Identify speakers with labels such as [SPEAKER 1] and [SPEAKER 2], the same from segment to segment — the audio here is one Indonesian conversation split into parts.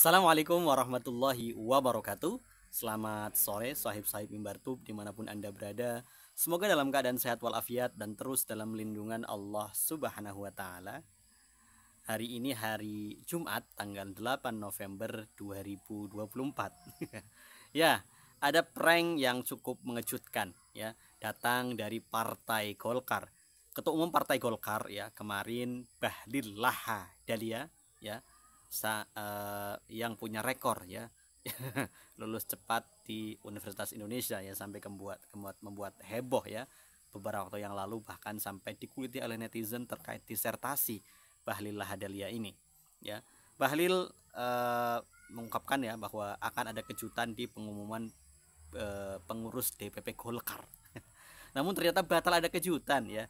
[SPEAKER 1] Assalamualaikum warahmatullahi wabarakatuh. Selamat sore sahib-sahib mimbar tub dimanapun Anda berada. Semoga dalam keadaan sehat walafiat dan terus dalam lindungan Allah Subhanahu wa taala. Hari ini hari Jumat tanggal 8 November 2024. Ya, ada prank yang cukup mengejutkan ya, datang dari Partai Golkar. Ketua Umum Partai Golkar ya kemarin Bahlil Lahadalia ya yang punya rekor ya lulus cepat di Universitas Indonesia ya sampai membuat heboh ya beberapa waktu yang lalu, bahkan sampai dikuliti oleh netizen terkait disertasi Bahlil Lahadalia ini ya. Bahlil mengungkapkan ya bahwa akan ada kejutan di pengumuman pengurus DPP Golkar. Namun ternyata batal ada kejutan ya.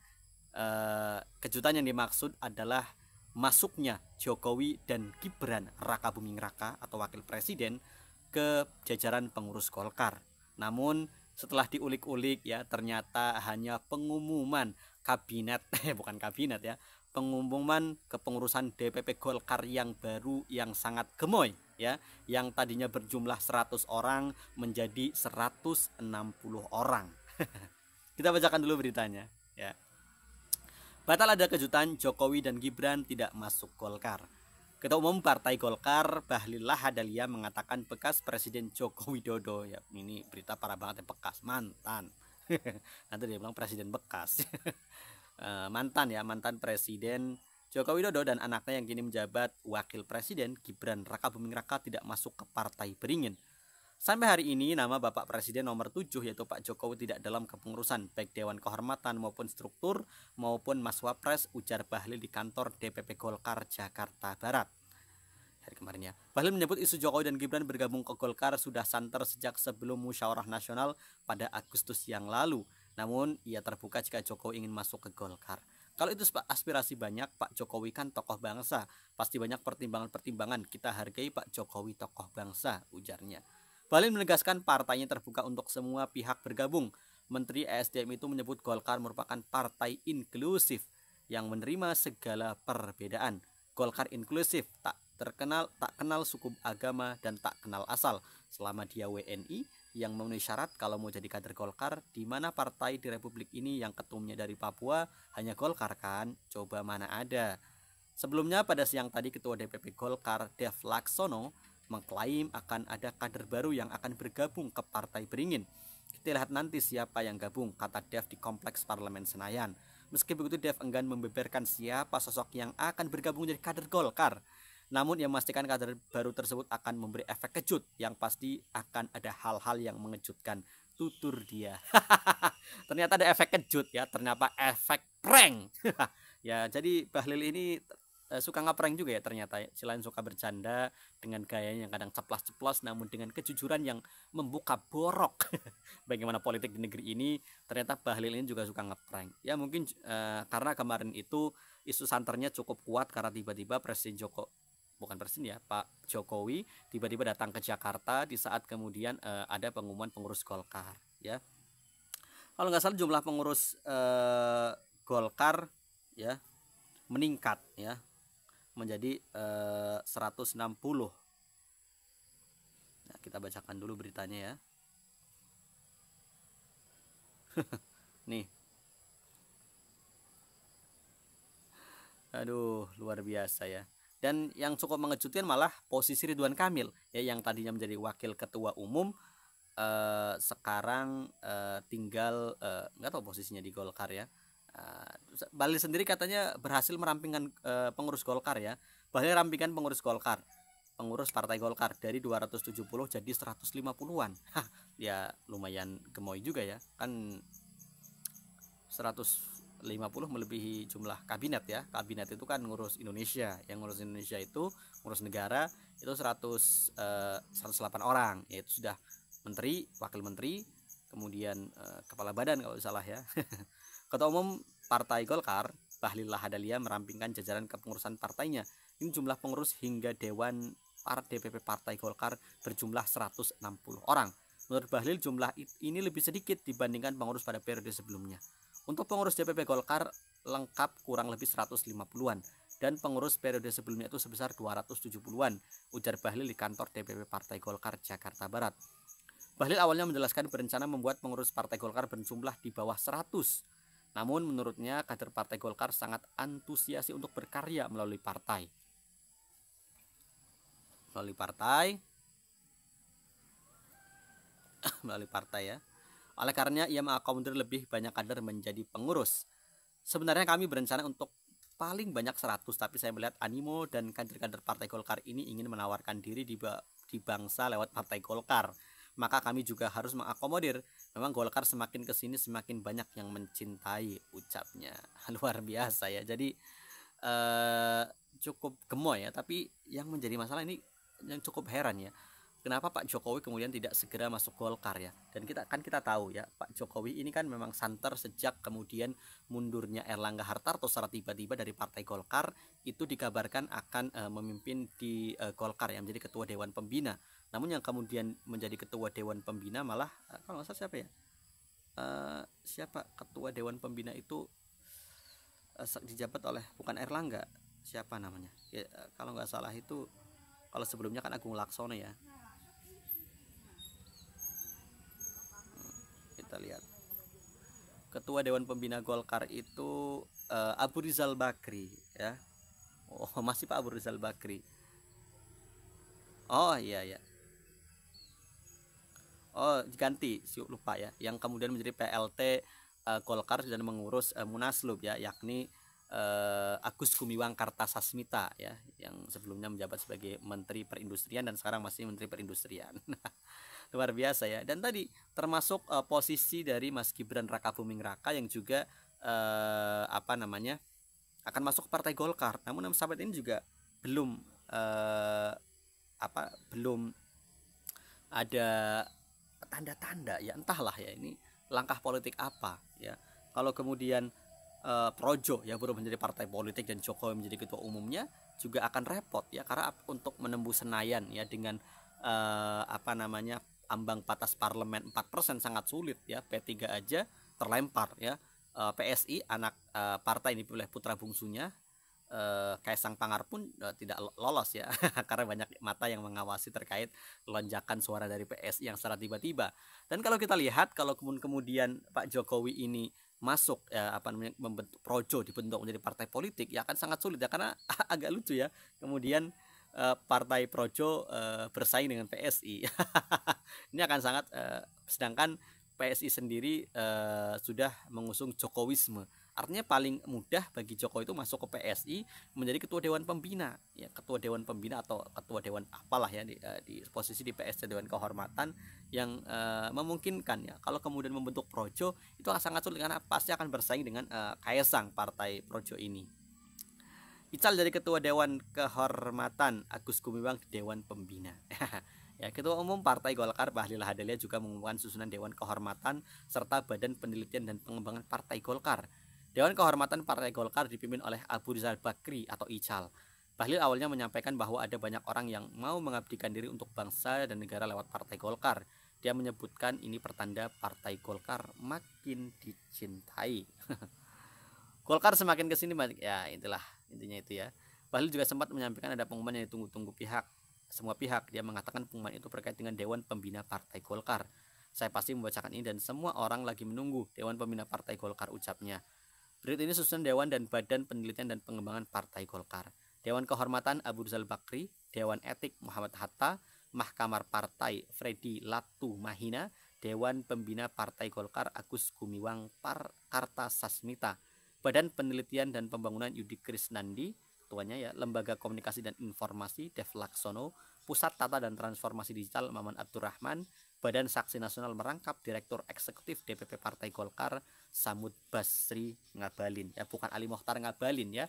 [SPEAKER 1] Kejutan yang dimaksud adalah masuknya Jokowi dan Gibran Raka Buming Raka atau wakil presiden ke jajaran pengurus Golkar. Namun setelah diulik-ulik ya ternyata hanya pengumuman kabinet bukan kabinet ya, pengumuman kepengurusan DPP Golkar yang baru yang sangat gemoy ya, yang tadinya berjumlah 100 orang menjadi 160 orang. Kita bacakan dulu beritanya ya. Batal ada kejutan, Jokowi dan Gibran tidak masuk Golkar. Ketua Umum Partai Golkar Bahlil Lahadalia mengatakan bekas Presiden Joko Widodo ya, ini berita parah banget ya, bekas mantan. Nanti dia bilang presiden bekas. Mantan ya, mantan Presiden Joko Widodo dan anaknya yang kini menjabat wakil presiden Gibran Raka Buming Raka tidak masuk ke Partai Beringin. Sampai hari ini nama Bapak Presiden nomor 7 yaitu Pak Jokowi tidak dalam kepengurusan baik Dewan Kehormatan maupun struktur maupun Mas Wapres, ujar Bahlil di kantor DPP Golkar Jakarta Barat hari kemarin ya. Bahlil menyebut isu Jokowi dan Gibran bergabung ke Golkar sudah santer sejak sebelum musyawarah nasional pada Agustus yang lalu. Namun ia terbuka jika Jokowi ingin masuk ke Golkar. Kalau itu aspirasi banyak, Pak Jokowi kan tokoh bangsa, pasti banyak pertimbangan-pertimbangan, kita hargai Pak Jokowi tokoh bangsa, ujarnya. Bahlil menegaskan partainya terbuka untuk semua pihak bergabung. Menteri ESDM itu menyebut Golkar merupakan partai inklusif yang menerima segala perbedaan. Golkar inklusif, tak kenal suku, agama, dan tak kenal asal. Selama dia WNI yang memenuhi syarat kalau mau jadi kader Golkar, di mana partai di Republik ini yang ketumnya dari Papua hanya Golkar kan? Coba mana ada. Sebelumnya pada siang tadi Ketua DPP Golkar Dev Laksono mengklaim akan ada kader baru yang akan bergabung ke Partai Beringin. Kita lihat nanti siapa yang gabung, kata Dev di Kompleks Parlemen Senayan. Meski begitu Dev enggan membeberkan siapa sosok yang akan bergabung jadi kader Golkar. Namun ia memastikan kader baru tersebut akan memberi efek kejut, yang pasti akan ada hal-hal yang mengejutkan, tutur dia. Ternyata ada efek kejut ya, ternyata efek prank. Ya, jadi Bahlil ini suka ngeprank juga ya ternyata ya. Selain suka bercanda dengan gayanya yang kadang ceplas-ceplos namun dengan kejujuran yang membuka borok bagaimana politik di negeri ini, ternyata Bahlil ini juga suka ngeprank ya. Mungkin karena kemarin itu isu santernya cukup kuat karena tiba-tiba Pak Jokowi tiba-tiba datang ke Jakarta di saat kemudian ada pengumuman pengurus Golkar ya. Kalau nggak salah jumlah pengurus Golkar ya meningkat ya menjadi 160. Nah, kita bacakan dulu beritanya ya. Nih. Aduh, luar biasa ya. Dan yang cukup mengejutkan malah posisi Ridwan Kamil ya, yang tadinya menjadi wakil ketua umum sekarang tinggal nggak tahu posisinya di Golkar ya. Bahlil sendiri katanya berhasil merampingkan pengurus Golkar ya. Bahlil rampingkan pengurus Golkar, pengurus Partai Golkar dari 270 jadi 150-an. Ya lumayan gemoy juga ya. Kan 150 melebihi jumlah kabinet ya. Kabinet itu kan ngurus Indonesia. Yang ngurus Indonesia itu ngurus negara itu 108 orang. Yaitu sudah menteri, wakil menteri, kemudian kepala badan kalau salah ya. Ketua Umum Partai Golkar Bahlil Lahadalia merampingkan jajaran kepengurusan partainya. Ini jumlah pengurus hingga Dewan DPP Partai Golkar berjumlah 160 orang. Menurut Bahlil jumlah ini lebih sedikit dibandingkan pengurus pada periode sebelumnya. Untuk pengurus DPP Golkar lengkap kurang lebih 150-an dan pengurus periode sebelumnya itu sebesar 270-an, ujar Bahlil di kantor DPP Partai Golkar Jakarta Barat. Bahlil awalnya menjelaskan berencana membuat pengurus Partai Golkar berjumlah di bawah 100. Namun menurutnya kader Partai Golkar sangat antusiasi untuk berkarya melalui partai. Melalui partai ya. Oleh karenanya ia mengakomodir lebih banyak kader menjadi pengurus. Sebenarnya kami berencana untuk paling banyak 100, tapi saya melihat animo dan kader-kader Partai Golkar ini ingin menawarkan diri di bangsa lewat Partai Golkar. Maka kami juga harus mengakomodir. Memang Golkar semakin kesini semakin banyak yang mencintai, ucapnya. Luar biasa ya. Jadi cukup gemoy ya. Tapi yang menjadi masalah ini yang cukup heran ya. Kenapa Pak Jokowi kemudian tidak segera masuk Golkar ya? Dan kita tahu ya, Pak Jokowi ini kan memang santer sejak kemudian mundurnya Erlangga Hartarto secara tiba-tiba dari Partai Golkar, itu dikabarkan akan memimpin di Golkar yang menjadi ketua Dewan Pembina. Namun yang kemudian menjadi ketua Dewan Pembina malah kalau nggak salah siapa ya? Siapa ketua Dewan Pembina itu dijabat oleh bukan Erlangga, siapa namanya? Ya, kalau nggak salah itu, kalau sebelumnya kan Agung Laksono ya. Kita lihat ketua Dewan Pembina Golkar itu Abu Rizal Bakri ya. Oh masih Pak Abu Rizal Bakri. Oh iya ya. Oh ganti, lupa ya. Yang kemudian menjadi PLT Golkar dan mengurus Munaslup ya, yakni Agus Gumiwang Kartasasmita ya, yang sebelumnya menjabat sebagai Menteri Perindustrian dan sekarang masih Menteri Perindustrian. Luar biasa ya. Dan tadi termasuk posisi dari Mas Gibran Rakabuming Raka yang juga akan masuk ke Partai Golkar. Namun sampai ini juga belum belum ada tanda-tanda ya, entahlah ya ini langkah politik apa ya. Kalau kemudian Projo yang baru menjadi partai politik dan Jokowi menjadi ketua umumnya juga akan repot ya, karena untuk menembus Senayan ya dengan ambang batas parlemen 4% sangat sulit ya. P3 aja terlempar ya. PSI anak partai ini oleh putra bungsunya Kaisang Pangar pun tidak lolos ya karena banyak mata yang mengawasi terkait lonjakan suara dari PSI yang secara tiba-tiba. Dan kalau kita lihat, kalau kemudian Pak Jokowi ini masuk membentuk Projo, dibentuk menjadi partai politik, ya akan sangat sulit ya, karena agak lucu ya kemudian partai Projo bersaing dengan PSI. Ini akan sangat sedangkan PSI sendiri sudah mengusung Jokowisme. Artinya paling mudah bagi Jokowi itu masuk ke PSI menjadi ketua Dewan Pembina ya, ketua Dewan Pembina atau ketua Dewan apalah ya di posisi di PSI Dewan Kehormatan yang memungkinkan ya. Kalau kemudian membentuk Projo itu akan sangat sulit karena pasti akan bersaing dengan Kaisang partai Projo ini. Ical dari ketua Dewan Kehormatan, Agus Gumiwang di Dewan Pembina. Ya, Ketua Umum Partai Golkar Bahlil Lahadalia juga mengumumkan susunan Dewan Kehormatan serta Badan Penelitian dan Pengembangan Partai Golkar. Dewan Kehormatan Partai Golkar dipimpin oleh Abu Rizal Bakri atau Ical. Bahlil awalnya menyampaikan bahwa ada banyak orang yang mau mengabdikan diri untuk bangsa dan negara lewat Partai Golkar. Dia menyebutkan ini pertanda Partai Golkar makin dicintai. Golkar semakin kesini ya, itulah intinya itu ya. Bahlil juga sempat menyampaikan ada pengumuman yang ditunggu-tunggu semua pihak. Dia mengatakan pengumuman itu terkait dengan Dewan Pembina Partai Golkar. Saya pasti membacakan ini dan semua orang lagi menunggu Dewan Pembina Partai Golkar, ucapnya. Berikut ini susunan Dewan dan Badan Penelitian dan Pengembangan Partai Golkar. Dewan Kehormatan Abu Rizal Bakri, Dewan Etik Muhammad Hatta, Mahkamah Partai Freddy Latu Mahina, Dewan Pembina Partai Golkar Agus Gumiwang Kartasasmita, Badan Penelitian dan Pembangunan Yudi Krisnandi, ketuanya ya, Lembaga Komunikasi dan Informasi Dev Laksono, Pusat Tata dan Transformasi Digital Maman Abdurrahman, Badan Saksi Nasional merangkap Direktur Eksekutif DPP Partai Golkar Samud Basri Ngabalin ya, bukan Ali Mokhtar Ngabalin ya.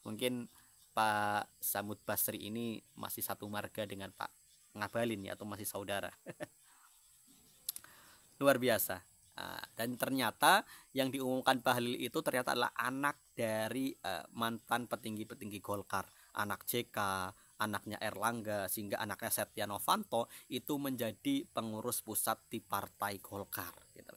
[SPEAKER 1] Mungkin Pak Samud Basri ini masih satu marga dengan Pak Ngabalin ya, atau masih saudara. Luar biasa. Dan ternyata yang diumumkan Bahlil itu ternyata adalah anak dari mantan petinggi-petinggi Golkar, anak JK, anaknya Erlangga, sehingga anaknya Setia Novanto itu menjadi pengurus pusat di Partai Golkar gitu.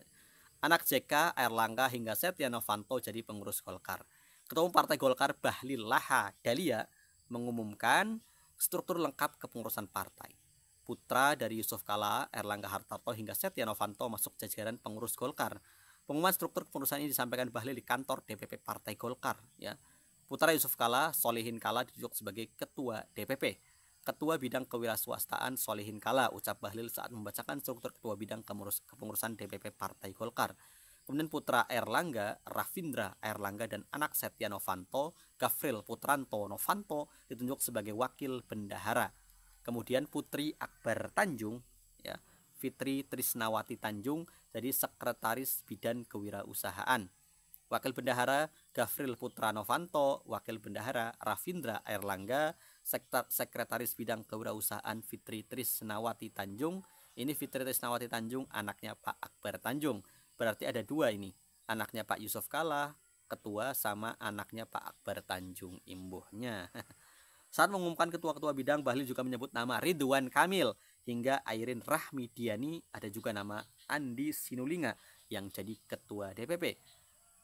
[SPEAKER 1] Anak JK, Airlangga hingga Setia Novanto jadi pengurus Golkar. Ketua Umum Partai Golkar Bahlil Lahadalia mengumumkan struktur lengkap kepengurusan partai. Putra dari Yusuf Kala, Erlangga Hartarto hingga Setia Novanto masuk jajaran pengurus Golkar. Pengumuman struktur kepengurusan ini disampaikan Bahlil di kantor DPP Partai Golkar. Ya. Putra Yusuf Kala, Solihin Kala ditunjuk sebagai Ketua DPP. Ketua Bidang Kewirausahaan Solihin Kala, ucap Bahlil saat membacakan struktur Ketua Bidang Kepengurusan DPP Partai Golkar. Kemudian putra Erlangga, Rafindra Erlangga dan anak Setia Novanto, Gafril Putranto Novanto ditunjuk sebagai wakil bendahara. Kemudian putri Akbar Tanjung, ya, Fitri Trisnawati Tanjung jadi sekretaris bidang kewirausahaan. Wakil bendahara Gafril Putra Novanto, wakil bendahara Rafindra Erlangga, sekretaris bidang kewirausahaan Fitri Trisnawati Tanjung. Ini Fitri Trisnawati Tanjung anaknya Pak Akbar Tanjung. Berarti ada dua ini, anaknya Pak Yusuf Kala ketua sama anaknya Pak Akbar Tanjung imbuhnya. Saat mengumumkan ketua-ketua bidang, Bahlil juga menyebut nama Ridwan Kamil hingga Airin Rahmidiani, ada juga nama Andi Sinulinga yang jadi ketua DPP.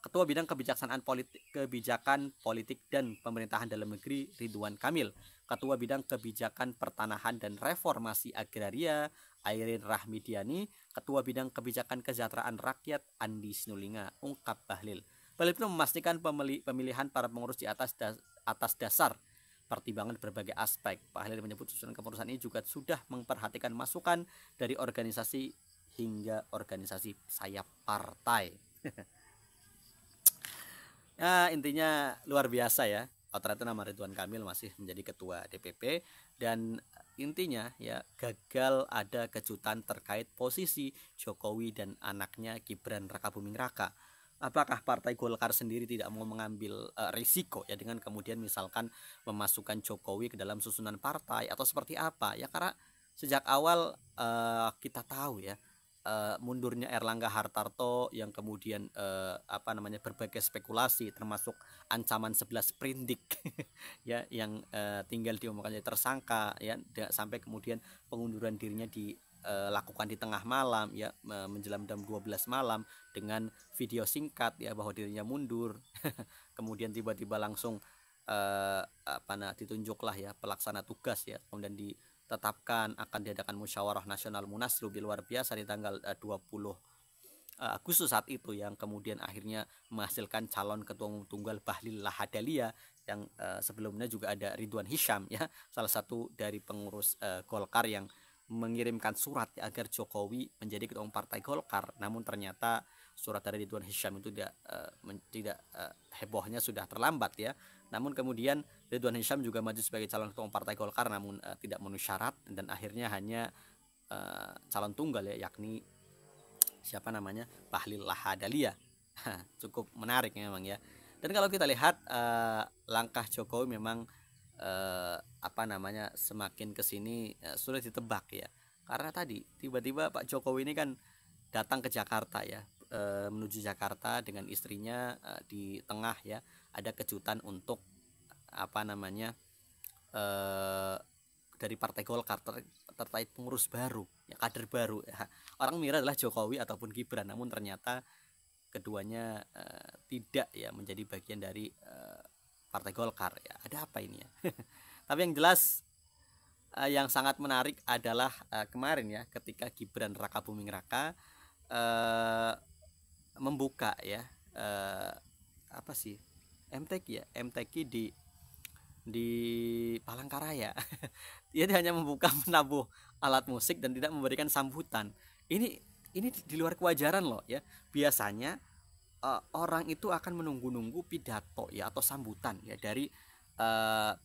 [SPEAKER 1] Ketua Bidang Kebijakan Politik dan Pemerintahan Dalam Negeri Ridwan Kamil. Ketua Bidang Kebijakan Pertanahan dan Reformasi Agraria Airin Rahmidiani. Ketua Bidang Kebijakan Kesejahteraan Rakyat Andi Sinulinga, ungkap Bahlil. Bahlil pun memastikan pemilihan para pengurus di atas dasar pertimbangan berbagai aspek. Bahlil menyebut susunan kepengurusan ini juga sudah memperhatikan masukan dari organisasi hingga organisasi sayap partai. Ya, intinya luar biasa ya. Ternyata nama Ridwan Kamil masih menjadi ketua DPP dan intinya ya gagal ada kejutan terkait posisi Jokowi dan anaknya Gibran Rakabuming Raka. Apakah Partai Golkar sendiri tidak mau mengambil risiko ya dengan kemudian misalkan memasukkan Jokowi ke dalam susunan partai atau seperti apa ya, karena sejak awal kita tahu ya mundurnya Erlangga Hartarto yang kemudian berbagai spekulasi termasuk ancaman 11 sprindik ya yang tinggal diumumkan jadi tersangka ya sampai kemudian pengunduran dirinya dilakukan di tengah malam ya menjelang jam 12 malam dengan video singkat ya bahwa dirinya mundur. Kemudian tiba-tiba langsung ditunjuklah ya pelaksana tugas ya, kemudian ditetapkan akan diadakan musyawarah nasional Munaslup luar biasa di tanggal 20 Agustus saat itu yang kemudian akhirnya menghasilkan calon ketua umum tunggal Bahlil Lahadalia yang sebelumnya juga ada Ridwan Hisyam ya, salah satu dari pengurus Golkar yang mengirimkan surat ya, agar Jokowi menjadi ketua umum Partai Golkar. Namun ternyata surat dari Ridwan Hisyam itu tidak hebohnya sudah terlambat ya. Namun kemudian Ridwan Hisyam juga maju sebagai calon ketua umum Partai Golkar namun tidak memenuhi syarat dan akhirnya hanya calon tunggal ya, yakni siapa namanya Bahlil Lahadalia. Cukup menarik memang ya. Dan kalau kita lihat langkah Jokowi memang semakin kesini sulit ditebak ya, karena tadi tiba-tiba Pak Jokowi ini kan datang ke Jakarta ya, menuju Jakarta dengan istrinya, di tengah ya ada kejutan untuk dari Partai Golkar terkait pengurus baru ya, kader baru ya. Orang mengira adalah Jokowi ataupun Gibran, namun ternyata keduanya tidak ya menjadi bagian dari Partai Golkar ya. Ada apa ini ya? Tapi yang jelas yang sangat menarik adalah kemarin ya ketika Gibran Rakabuming Raka membuka ya MTQ ya, MTQ di Palangkaraya. Dia hanya membuka menabuh alat musik dan tidak memberikan sambutan. Ini di luar kewajaran loh ya. Biasanya orang itu akan menunggu-nunggu pidato ya atau sambutan ya dari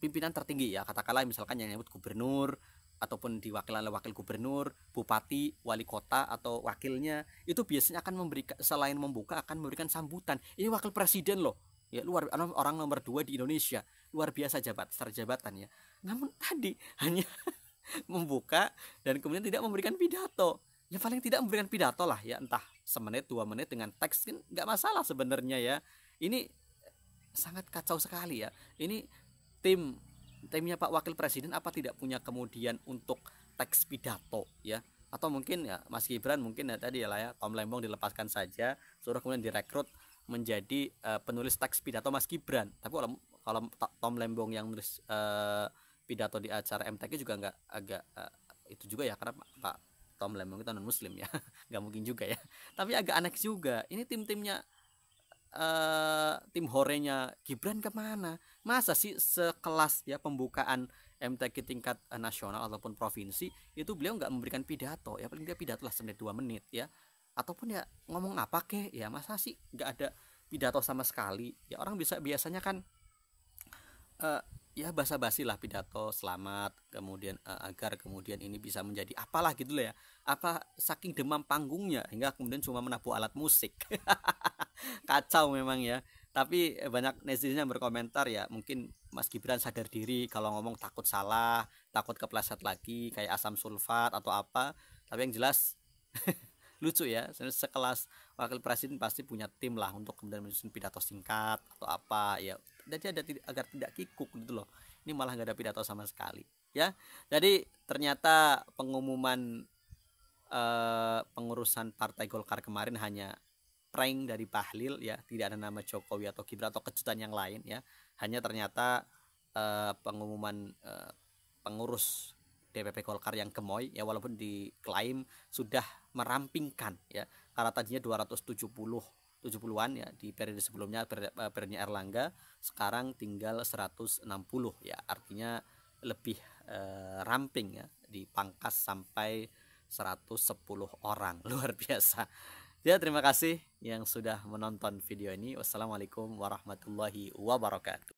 [SPEAKER 1] pimpinan tertinggi ya, katakanlah misalkan yang menyebut gubernur ataupun diwakilkan oleh wakil gubernur, bupati, wali kota atau wakilnya, itu biasanya akan memberikan, selain membuka akan memberikan sambutan. Ini wakil presiden loh ya, orang nomor 2 di Indonesia, luar biasa jabatan ya. Namun tadi hanya membuka dan kemudian tidak memberikan pidato. Ya paling tidak memberikan pidato lah ya, entah semenit 2 menit dengan teks kan nggak masalah sebenarnya ya. Ini sangat kacau sekali ya. Ini timnya Pak Wakil Presiden apa tidak punya kemudian untuk teks pidato ya, Atau mungkin ya Mas Gibran mungkin ya tadi ya lah ya, Tom Lembong dilepaskan saja, suruh kemudian direkrut menjadi penulis teks pidato Mas Gibran. Tapi kalau Tom Lembong yang nulis pidato di acara MTQ juga nggak agak itu juga ya, karena Pak Tom Lembong itu non muslim ya, nggak mungkin juga ya. Tapi agak aneh juga, ini tim-timnya tim horenya Gibran kemana? Masa sih sekelas ya pembukaan MTQ tingkat nasional ataupun provinsi itu beliau nggak memberikan pidato, ya paling dia pidato lah 1-2 menit ya, ataupun ya ngomong apa kek ya, masa sih nggak ada pidato sama sekali ya. Orang biasanya kan ya basa-basi lah pidato selamat, kemudian agar kemudian ini bisa menjadi apalah gitu lah ya, apa saking demam panggungnya hingga kemudian cuma menabuh alat musik. Kacau memang ya. Tapi banyak netizen yang berkomentar ya, mungkin Mas Gibran sadar diri kalau ngomong takut salah, takut kepleset lagi kayak asam sulfat atau apa. Tapi yang jelas lucu ya, sekelas wakil presiden pasti punya tim lah untuk kemudian menyusun pidato singkat atau apa ya, jadi agar tidak kikuk gitu loh. Ini malah nggak ada pidato sama sekali ya. Jadi ternyata pengumuman pengurusan Partai Golkar kemarin hanya prank dari Bahlil ya, tidak ada nama Jokowi atau Gibran atau kejutan yang lain ya. Hanya ternyata pengumuman pengurus DPP Golkar yang gemoy ya, walaupun diklaim sudah merampingkan ya, karena tadinya 270-an ya di periode sebelumnya, periode Erlangga, sekarang tinggal 160 ya, artinya lebih ramping ya, dipangkas sampai 110 orang. Luar biasa ya. Terima kasih yang sudah menonton video ini. Wassalamualaikum warahmatullahi wabarakatuh.